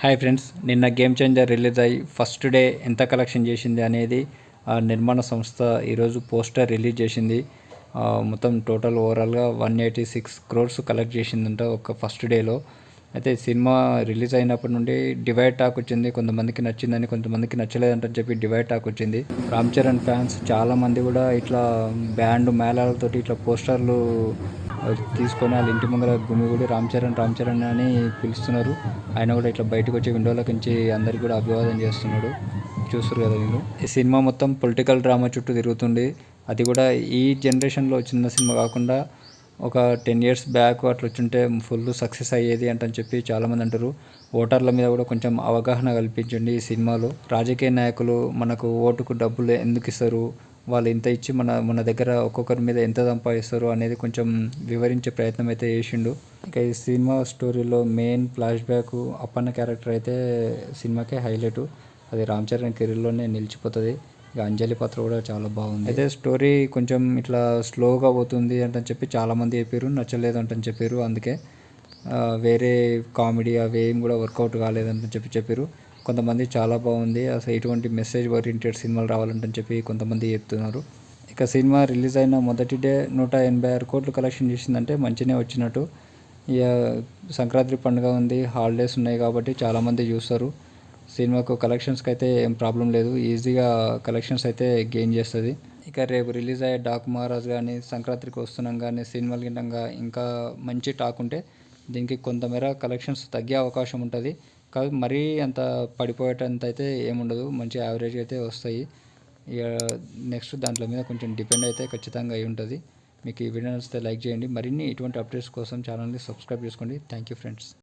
Hi friends, నిన్న game changer release అయ్యి first day ఎంత కలెక్షన్ చేసింది అనేది ఆ నిర్మాణ సంస్థ ఈరోజు పోస్టర్ రిలీజ్ చేసింది. మొత్తం టోటల్ ఓవరాల్గా 186 crores కలెక్ట్ చేసిందంట ఒక ఫస్ట్ డేలో. అయితే సినిమా రిలీజ్ అయినప్పటి నుండి డివైడ్ టాక్ వచ్చింది. కొంతమందికి నచ్చిందని, కొంతమందికి నచ్చలేదంటని చెప్పి డివైడ్ టాక్ వచ్చింది. రామ్ చరణ్ ఫ్యాన్స్ చాలామంది కూడా ఇట్లా బ్యాండ్ మేళాలతోటి ఇట్లా పోస్టర్లు తీసుకొని వాళ్ళ ఇంటి ముందర గుమిగూడి రామ్ చరణ్ అని పిలుస్తున్నారు. ఆయన కూడా ఇట్లా బయటకు వచ్చి విండోలోకి నుంచి అందరికి కూడా అభివాదం చేస్తున్నాడు. చూస్తారు కదా వీళ్ళు. ఈ సినిమా మొత్తం పొలిటికల్ డ్రామా చుట్టూ తిరుగుతుంది. అది కూడా ఈ జనరేషన్లో చిన్న సినిమా కాకుండా ఒక 10 years బ్యాక్ అట్లా వచ్చుంటే ఫుల్ సక్సెస్ అయ్యేది అంటని చెప్పి చాలామంది అంటారు. ఓటర్ల మీద కూడా కొంచెం అవగాహన కల్పించండి ఈ సినిమాలో. రాజకీయ నాయకులు మనకు ఓటుకు డబ్బులు ఎందుకు ఇస్తారు, వాళ్ళు ఇంత ఇచ్చి మన దగ్గర ఒక్కొక్కరి మీద ఎంత సంపాదిస్తారు అనేది కొంచెం వివరించే ప్రయత్నం అయితే చేసిండు. ఇక ఈ సినిమా స్టోరీలో main flash back Appanna character అయితే సినిమాకే హైలైట్. అది రామ్ చరణ్ కెరీర్లోనే నిలిచిపోతుంది. ఇక అంజలి పాత్ర కూడా చాలా బాగుంది. అయితే స్టోరీ కొంచెం ఇట్లా స్లోగా పోతుంది అంటని చెప్పి చాలామంది చెప్పారు, నచ్చలేదు అంటని చెప్పారు. అందుకే వేరే కామెడీ అవి ఏం కూడా వర్కౌట్ కాలేదంటని చెప్పారు. కొంతమంది చాలా బాగుంది, అసలు ఇటువంటి మెసేజ్ ఓరియంటెడ్ సినిమాలు రావాలంటని చెప్పి కొంతమంది చెప్తున్నారు. ఇక సినిమా రిలీజ్ అయిన మొదటి డే 186 crores కలెక్షన్ చేసిందంటే మంచిగానే వచ్చినట్టు. ఇక సంక్రాంతి పండుగ ఉంది, హాలిడేస్ ఉన్నాయి కాబట్టి చాలామంది చూస్తారు. సినిమాకు కలెక్షన్స్కి అయితే ఏం ప్రాబ్లం లేదు, ఈజీగా కలెక్షన్స్ అయితే గెయిన్ చేస్తుంది. ఇక రేపు రిలీజ్ అయ్యే డాకు మహారాజ్ కానీ, సంక్రాంతికి వస్తున్నాం కానీ సినిమాలు గిట్టంగా ఇంకా మంచి టాక్ ఉంటే దీనికి కొంతమేర కలెక్షన్స్ తగ్గే అవకాశం ఉంటుంది. కాదు మరీ అంత పడిపోయేటంత అయితే ఏముండదు, మంచి యావరేజ్ అయితే వస్తాయి. ఇక నెక్స్ట్ దాంట్లో మీద కొంచెం డిపెండ్ అయితే ఖచ్చితంగా అయి ఉంటుంది. మీకు ఈ వీడియో నచ్చితే లైక్ చేయండి. మరిన్ని ఇటువంటి అప్డేట్స్ కోసం ఛానల్ని సబ్స్క్రైబ్ చేసుకోండి. Thank you friends.